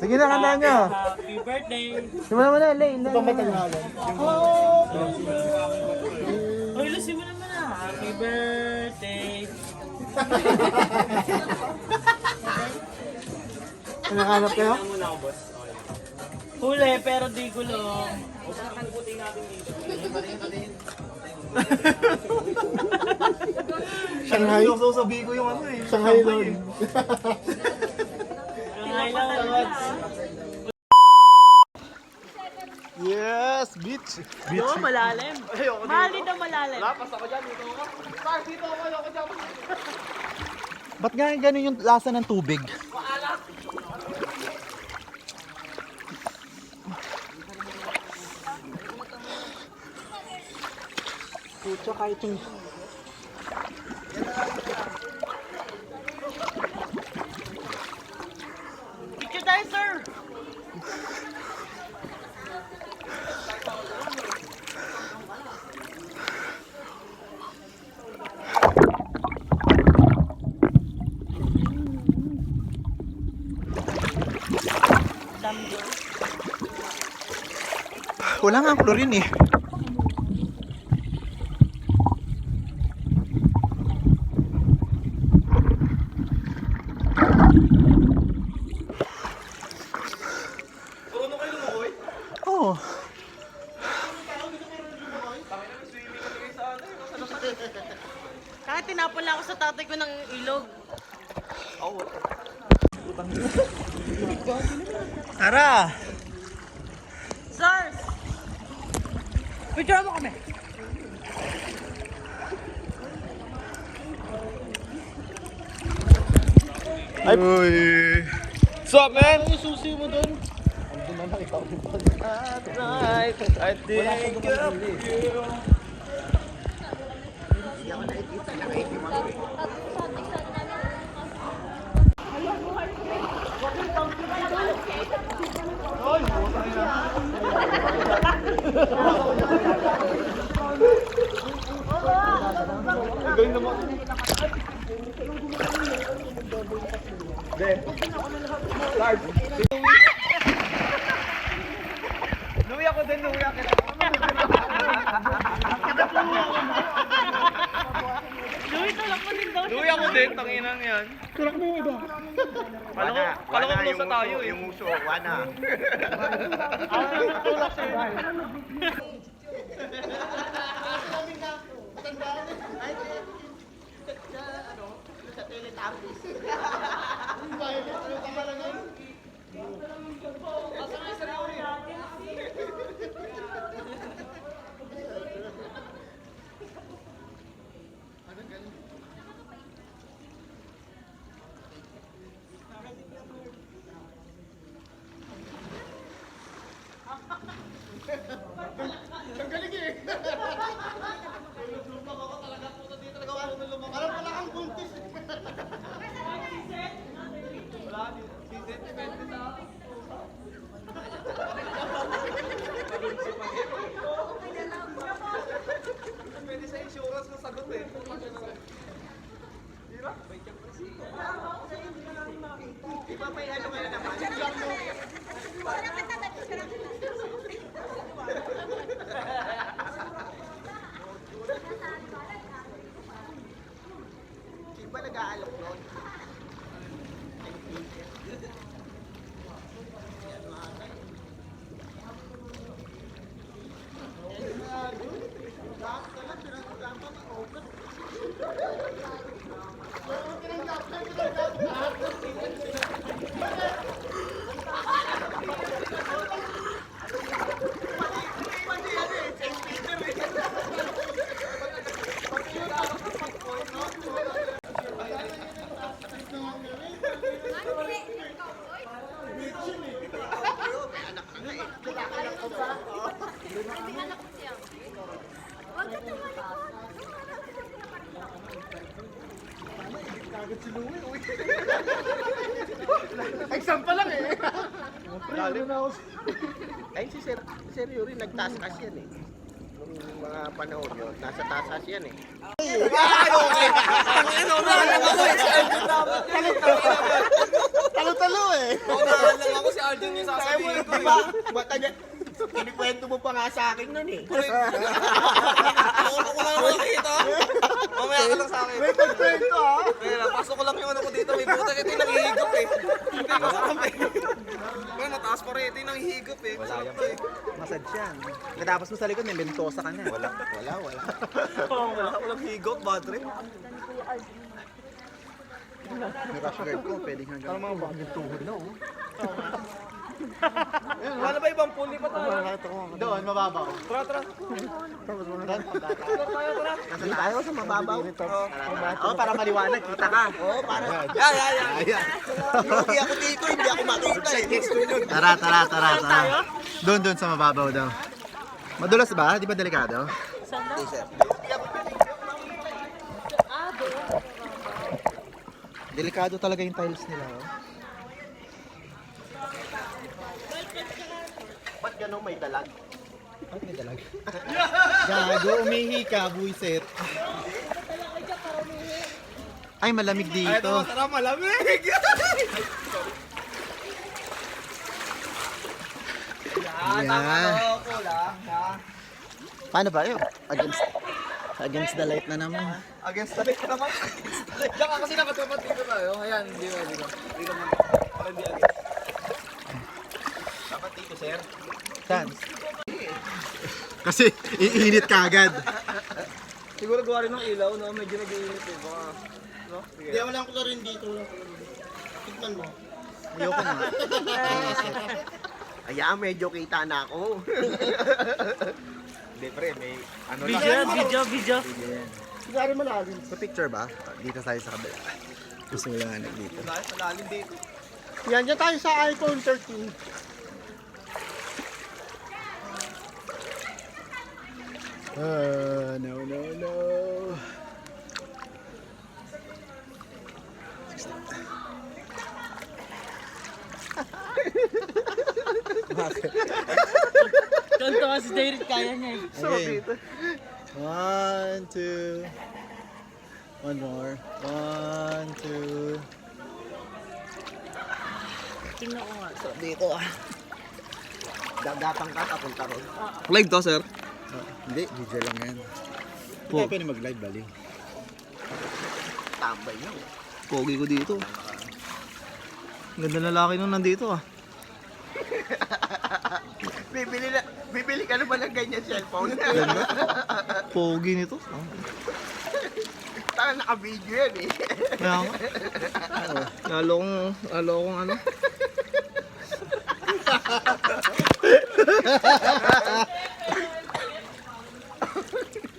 Sige na, kanta nyo. Happy birthday. Simula mo na, Lay. Ito ba Tagalog? Uy, lusin mo naman ah. Happy birthday. Nakahanap kayo? Huli, pero di gulong. Shanghai. So sabihin ko yung ano eh. Shanghai Lord. Ay, lang. Yes, beach. Yo, malalim. Mahal dito malalim. Ba't nga ganun yung lasa ng tubig? Pucha, kahit yung... Picture tayo, sir. Wala nga ang chlorine eh. Oo. Kahit tinapon lang ako sa tatay ko ng ilog. Tara! Sir! Picture mo kami. Ay, uy. What's up, man? Ano yung susi mo doon? I think of you. Ang galing naman. Luwi ako din, luwi ako. Louie, tulak mo din daw. Luwi ako din, tanginan yan. Tulak mo yung iba. Kala ko close na tayo eh. Yung uso, wana. Tulak sa'yo. Pwede sa insurance na sagot eh. Iba pa yung ano ngayon naman. Iba nag-aalok nun. Exam pa lang eh. Lalim na ako. Ayun si Sir Yuri, nagtasas yan eh. Nung mga panahon yun, nasa tasas yan eh. Talo-talo eh. Paunahan lang ako si Arjun yung Kaya mo, sasabihin ko. di ba? Bata niya. Kinikwento mo pa nga sa akin nun eh. Ako ko lang makikita. Mamaya ka lang sa akin. May pagkwento ha. Kaya pasok ko lang yung ano ko dito. May buta ito yung nanghihigop eh. Hindi ko kasama eh. May mataas pa rin ito yung nanghihigop eh. Wala yan. Massage yan. Katapos mo sa likod, may bentosa ka na. Wala. Walang higop, bad trip. May rash guard ko, pwede nga gawin. Parang mga bagong tuhod na, oh. Wala ba ibang pool? Lipat tayo. Doon, mababaw. Tara, tara. Hindi tayo sa mababaw. Oh, para maliwanag, kita ka. Oo, para. Ayan. Hindi ako dito, hindi ako makita eh. Tara. Doon sa mababaw daw. Madulas ba? Di ba delikado? Delikado talaga yung tiles nila, oh. Ba't gano'n may dalag? Ba't may dalag? Gago, umihi ka, buisit. Ay, malamig dito. Tara, malamig. Yan. Paano ba yun? Against the light na naman. Against the light naman. Diyan ka kasi nakatapat dito tayo. Ayan, hindi ba dito. Dito naman. Para hindi against. Dapat dito, sir. Saan? Kasi iinit ka agad. Siguro gawa rin ng ilaw, no? Medyo nag-iinit eh. Baka, no? Sige. Hindi, walang ko rin dito. Tignan mo. Ayoko na. Ayan, medyo kita na ako. Hindi, pre. May ano Video. Sigari malalim. Sa picture ba? Dito tayo sa kabila. Gusto mo lang dito. lang. Malalim dito. Yan, dyan tayo sa iPhone 13. No. Ganto kasi David kaya niya eh. Okay. 1, 2. One more. 1, 2. Tingnan ko nga. Dito ah. Dagatang ka, papunta ron. Live to, sir. Hindi, video lang yan. Hindi tayo pwede mag-live, bali. Tambay nyo. Pogi ko dito. Ganda lalaki nung nandito ah. Bibili ka naman ng ganyan cellphone. Pogi nito. Taka naka-video yan eh. Kaya nga. Lalo kong ano.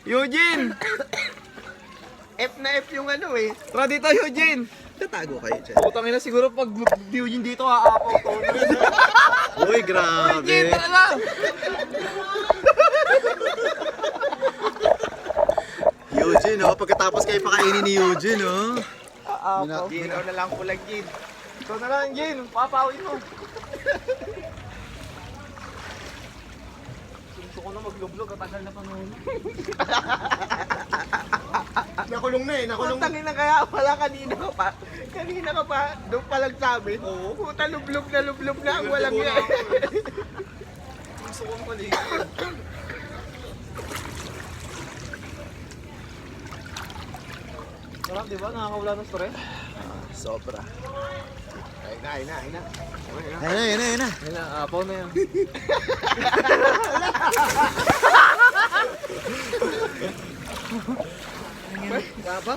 Eugene! F na F yung ano eh. Tara dito, Eugene! Tatago kayo dyan. Putang ina siguro pag Eugene dito aapaw to. Uy, grabe. Eugene, tara na! Eugene, oh. Pagkatapos kayo pakainin ni Eugene, oh. Ginaw na lang po lang Jin. Ito na lang, Eugene. Papawin mo. Gusto ko na mag-vlog, katagal na panahon. Nakulong na eh, nakulong. Putangin na kaya pala kanina ka pa, doon pa lang sabi. Oo. Puta lublog na ang walang Lublog na yan. Gusto ko maligid. Sarap, di ba? Nakakawala ng stress. Sobra. Ay na. Ayun na. Ayun na, apaw na yan. Gaba?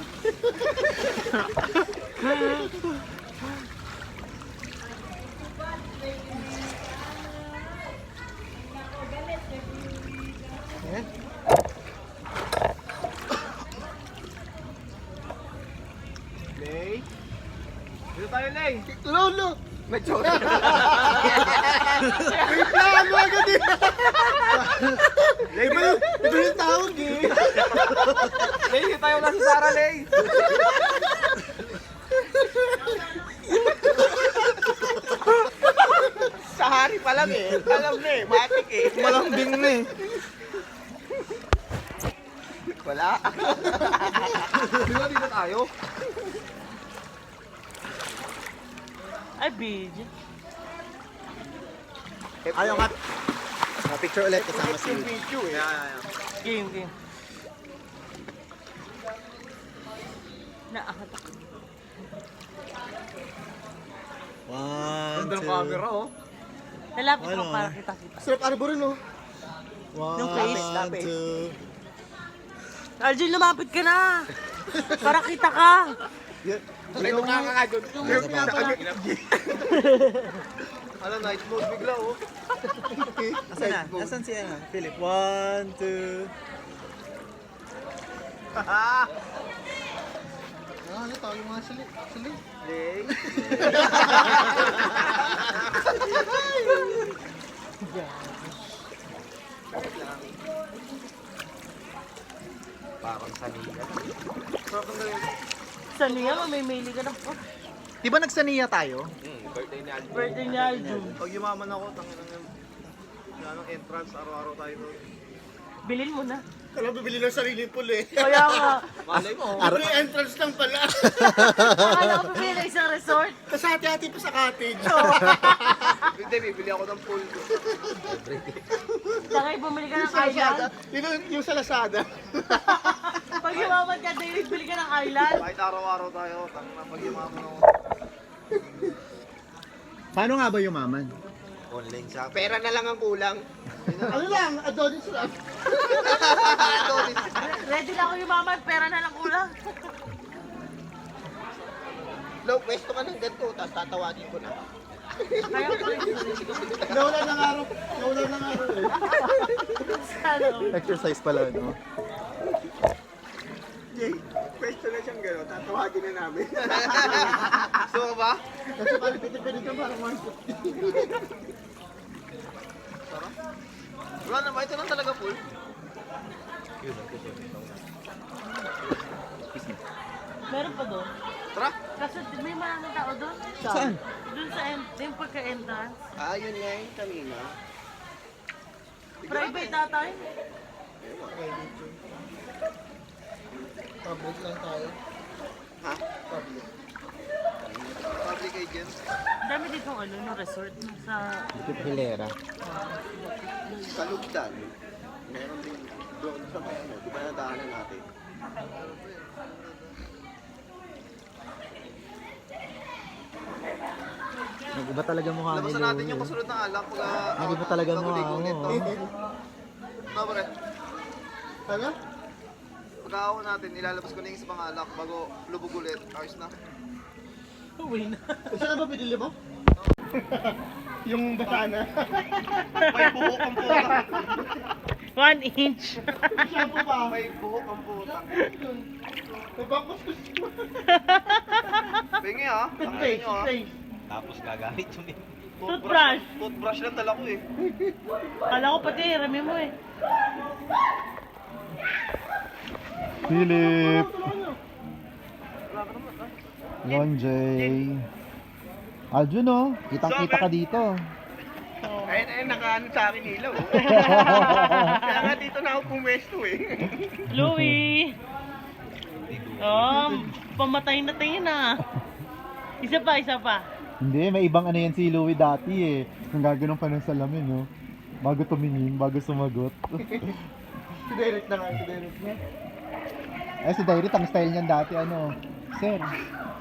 Lay. Dito tayo, Lay. Lolo! May chola. Plano agad eh. Iba yung tawag eh. Lay, dito tayo lang sa Sara, Lay. Sa hari pa lang eh. Alam na eh. Matik eh. Malambing na eh. Wala. Di ba dito tayo? Ay, video. Ayaw nga. Picture ulit kasama si Woody. Video eh. Game, game. Nakatak. One, Ganda ng two. camera, oh. Lalapit Ano? ko para kita-kita. Sarap arbor no? One, Yung face, lapis. two. Arjun, lumapit ka na! Para kita ka! May tumanga nga doon. Yung Ano, night mode bigla, oh. Asan na? Asan si ano? Philip? One, two. Ano tayo mga sili? Sili? Parang saniya. Sarap ng ganyan. Sa niya, mamimili ka ng Di ba nagsaniya tayo? Birthday ni Alvin. birthday ni Arjun. Pag yumaman ako, tangin ng anong entrance, araw-araw tayo doon. Bilhin mo na. Kala bibili ng sariling pool eh. Kaya nga, Malay mo, Free entrance lang pala. akala ko bibili ng isang resort. Tapos hati-hati pa sa cottage. hindi, bibili ako ng pool. Sakay, bumili ka ng Sa Lazada. island. Yung sa Lazada. Pag yumaman ka, David, bili ka ng island. Kahit araw-araw tayo, tangin na pag yumaman ako. Paano nga ba yumaman? Online shop. Pera na lang ang kulang. Ano lang, Adonis lang. Ready na ako yumaman, pera na lang kulang. Low, pwesto ka ng ganito, tapos tatawagin ko na. Kaya ko Nawala ng araw. Nawala ng araw eh. sana. Exercise pala, no? Jay, pwesto na siyang gano'n, tatawagin na namin. Gusto mo ba? Kasi parang pitipili ka parang 150. Wala naman, ito lang talaga pool. Meron pa doon. Tara! Kasi may maraming tao doon. Saan? Doon sa yung pagka-entrance. Ah, yun nga yung kanina. Private tatay. Public lang tayo. Ha? Public. Public agent. Ang dami dito no, resort sa Hilera. Kalugdan. Meron din doon sa may ano, di ba nadaanan natin? Nag-iba talaga mukha ni Labasan natin Louie. yung kasunod na alak. Nag-iba talaga mukha mo. No, pre. Ano? Pagkakawa natin, ilalabas ko na yung isa pang alak bago lubog ulit. Ayos na. uwi na. Saan na ba pinili mo? Yung basana. May buhok ang putang. 1 inch. Shampoo ba? May buhok ang putang. Nabakos ko siya. Pingi ah. Tanggalin nyo ah. Tapos gagamit yun eh. Toothbrush. Toothbrush lang dala ko eh. Kala ko pati, rami mo eh. Philip! Yon Jay. Aljun oh, kitang-kita ka dito. Ayun, nakaano sa akin ilaw. Kaya nga dito na ako pumesto eh. Louie! Oh, pamatay na tayo na. Isa pa, isa pa. Hindi, may ibang ano yan si Louie dati eh. Nang gaganon pa ng salamin no. Bago tumingin, bago sumagot. Si Derek na nga, si Derek na. Eh si Dairit, ang style niyan dati ano. Sir,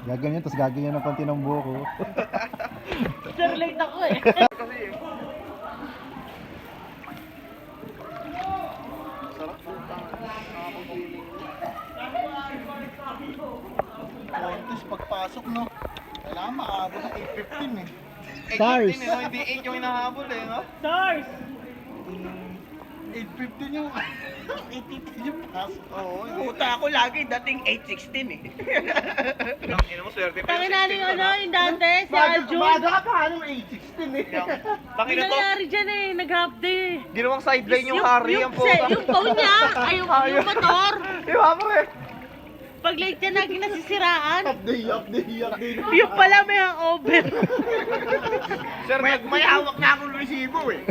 gaganyan, tapos gaganyan ng konti ng buhok. Sir, late ako eh. Kasi eh. Sarap putang. Nakakapag-feeling. Tapos pagpasok no, kailangan makaabot ng 8:15 eh. Stars! 8:15 eh, no? Hindi 8 yung hinahabol eh, no? Stars! 8:15 yung 8:15 yung pasok. Oo, hindi. Puta ako lagi dating 8:16 eh. Ina mo, swerte pa Tangin yung natin 16 ano, yung dante, si Baga Aljun. ka pa anong 8:16 eh. Tangin May na to. nangyari dyan eh, nag-half day. Ginawang sideline yung Harry, ang puta. Yung phone niya, ay yung motor. Di ba, pre? Pag late niya, lagi nasisiraan. Update. Yung pala may hangover. Sir, May hawak na akong resibo eh.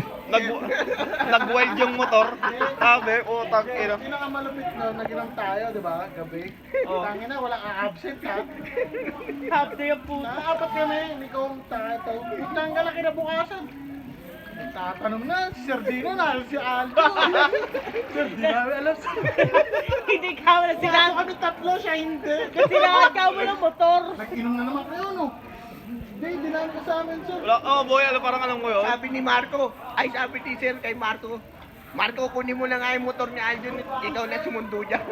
nag-wild yung motor. Sabi, utang ina. Sino ka malupit na nagilang tayo, di ba? Gabi. Oo. Tangin na, walang absent ha. Half day ang puta. Nakaapat kami, hindi ko tayo. Putang ka lang kinabukasan. Tatanong na, si Sir Dino na, si Aldo. Sir Dino, alam sa... Hindi ka wala sila. Kaso kami tatlo, siya hindi. Kasi nakakaw mo ng motor. Nag-inom na naman kayo, no? Hindi, hindi namin kasama yun, sir. Wala, oh boy, parang alam ko yun. Sabi ni Marco, ay sabi ni Sir kay Marco, Marco, kunin mo na nga yung motor ni Aldo, ikaw na sumundo dyan.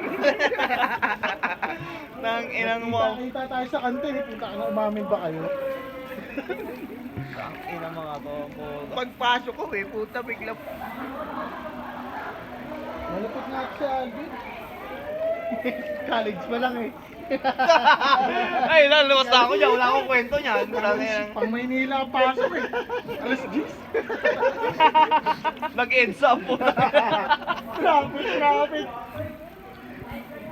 Nang inang mo. Kita tayo sa kantin, kita ka na umamin ba kayo? Ina mga to. Pagpasok ko puta, bigla. Malapit nga ako sa Aldo. College pa lang eh. Ay, lalabas na ako dyan. Wala akong kwento niyan. Wala na yan. Pang Maynila pasok eh. Alas 10. Nag-EDSA po. Grabe.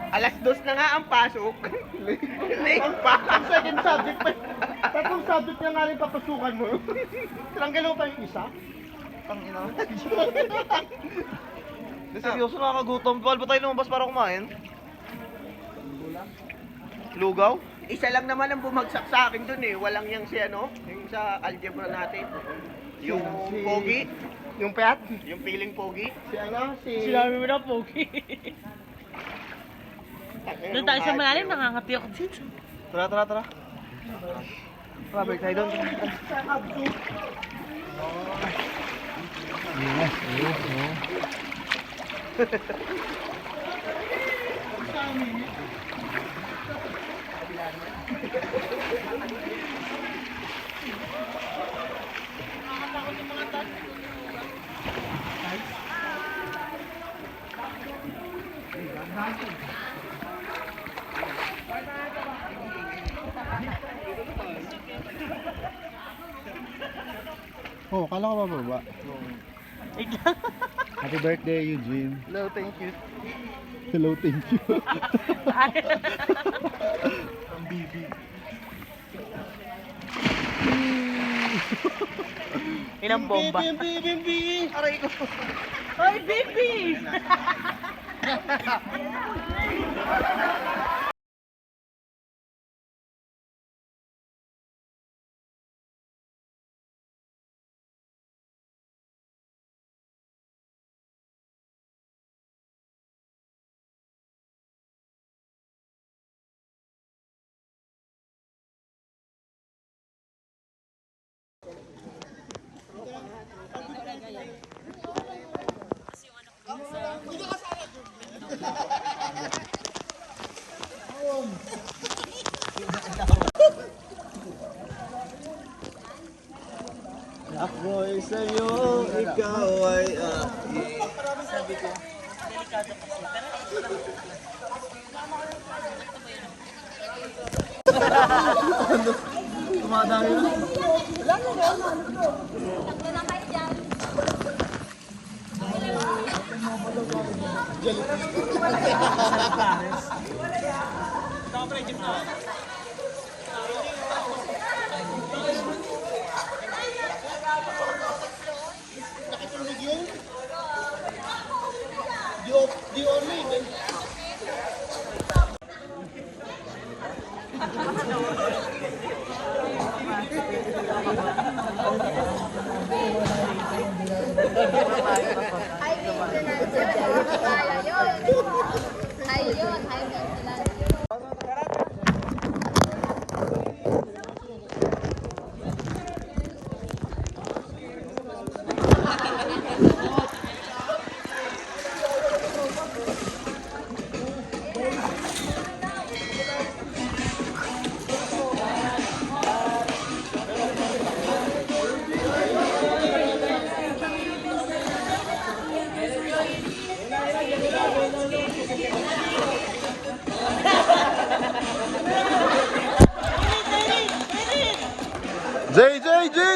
Alas 2 na nga ang pasok. Late pa. Ang second subject pa. Tatlong subject niya nga rin papasukan mo. Tranggalo pa yung isa. Ang ina. Seryoso, nakakagutom. Bawal ba tayo lumabas para kumain? Lugaw? Isa lang naman ang bumagsak sa akin dun eh. Walang yung si ano, yung sa algebra natin. Yung pogi. Yung pet? Yung feeling pogi. Si ano? Sinabi mo na, Pogi. Doon tayo sa malalim, nakangati ako dito. Tara. Tara, balik tayo doon. Yes, yes, yes. Oh, kala ko bababa. Wait lang. Happy birthday, Eugene. Hello, thank you. Hello, thank you. Ang bibi. Inang bomba. Aray ko. Hoy, baby! Ako'y sa'yo, ikaw ay aking. Sabi ko, delikado kasi. Pero Tumadami na. Di only. Ayun, ayun sila.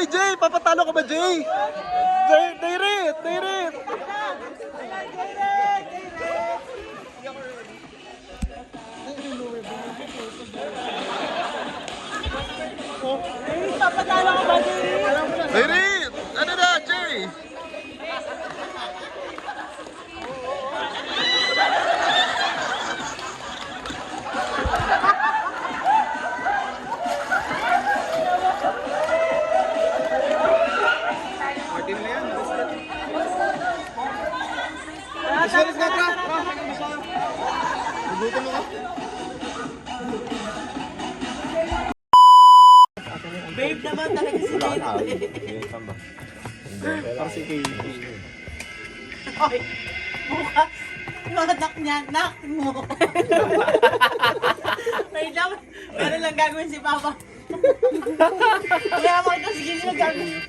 Jay! Papatalo ka ba, Jay? Dairit! papatalo ka ba, Jerry? Dairit! Ano na, Jay? Martin na yan. talaga si Wala Dave. na. Yung saan ba? Parang si Kay. Oy, bukas. Manak niya, nak mo. Wait lang, meron lang gagawin si Papa. Kaya mo ito, sige nila gagawin.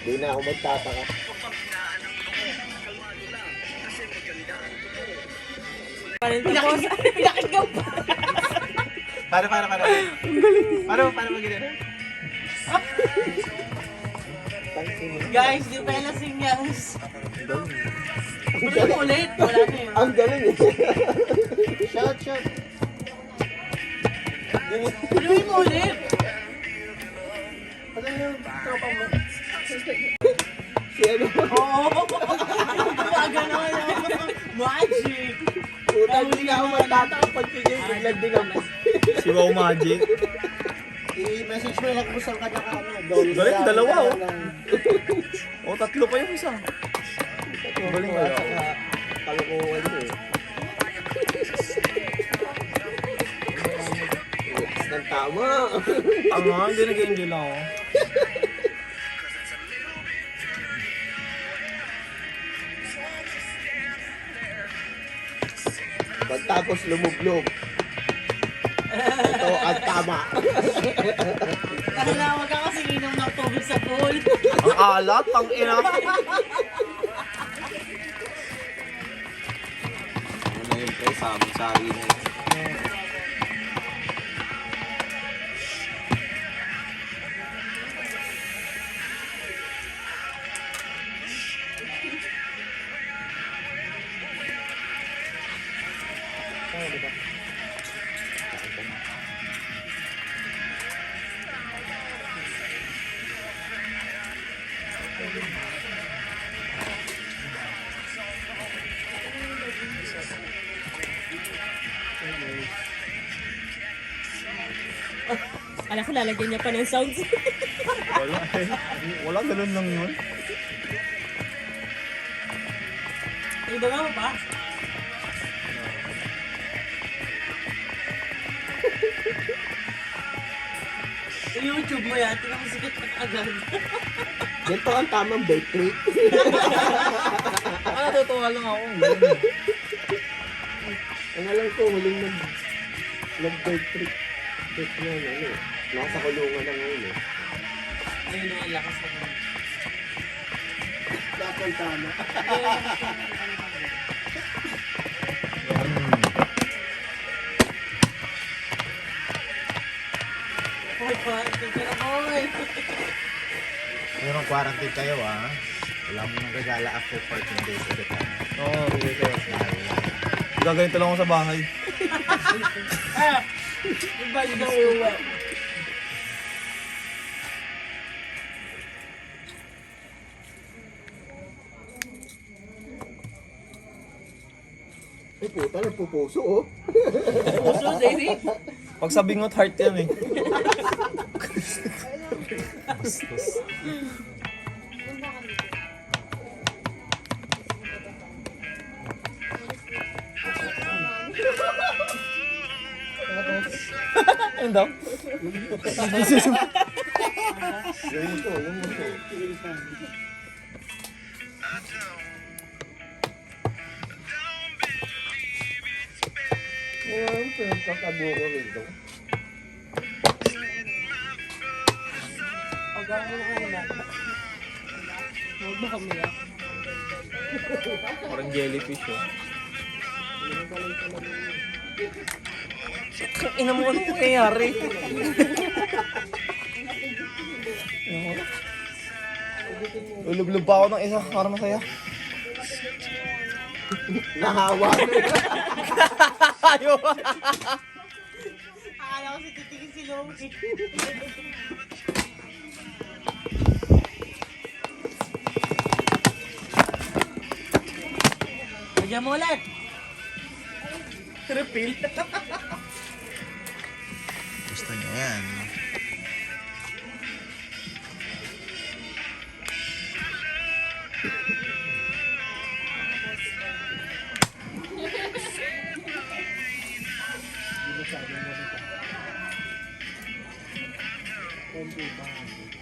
Hindi na ako magtataka. Parin tapos, pinakagaw pa. Paano? Paano mag-gina? Guys, di pa lasing guys. Tuloy mo ulit, wala na yun. Ang galing eh. Shot. Tuloy mo ulit. Ano yung tropa mo? Si ano? Oo. Baga naman yun. Magic. Puta, hindi na ako magtataka pag tigil. Biglag din ako. Si Wow Magic. I-message mo lang kung saan ka nakaano. Galing, dalawa oh. O, tatlo pa yung isa. Galing kaya ako. Kalokohan ko eh. Ng tama. Tama, hindi nag-enjoy lang ako. Pagtapos lumublog. Ito ang tama. Wag ka kasi inom ng tubig sa pool. Ang alat, ang ina. Ano yun pre, sari na yun. Alam ko lalagyan niya pa ng sounds. Wala eh. Wala, ganun lang yun. Ito nga mo pa. Sa YouTube mo yan, tinakasikat ka agad. Ganito ang tamang bake rate. Natutuwa lang ako. Ang alam ko, huling nag-bake rate. Bake na ano eh. Nasa kulungan na ngayon eh. Ayun ang lakas na ko. Dapat tama. Hoy, quarantine ka na, boy. Pero quarantine kayo wala mo nang gagala after 14 days ulit Oo, sige sir. Gaganito lang ako sa bahay. Iba yung uwa. Ay puta, nagpupuso oh. Puso, David. Pag sa bingot, heart yan eh. Ayun daw. Yung muso. Ang pinagkakabuko rito. Pagkakas mo ka na. Huwag ba kami ah? Parang jellyfish oh. Ina mo, anong nangyayari? Ulub-lub pa ako ng isa para masaya. Nahawa. Ayaw. Akala ko si titigin si Loki. Lagyan mo ulit. Refill. Gusto niya yan. 10K pa.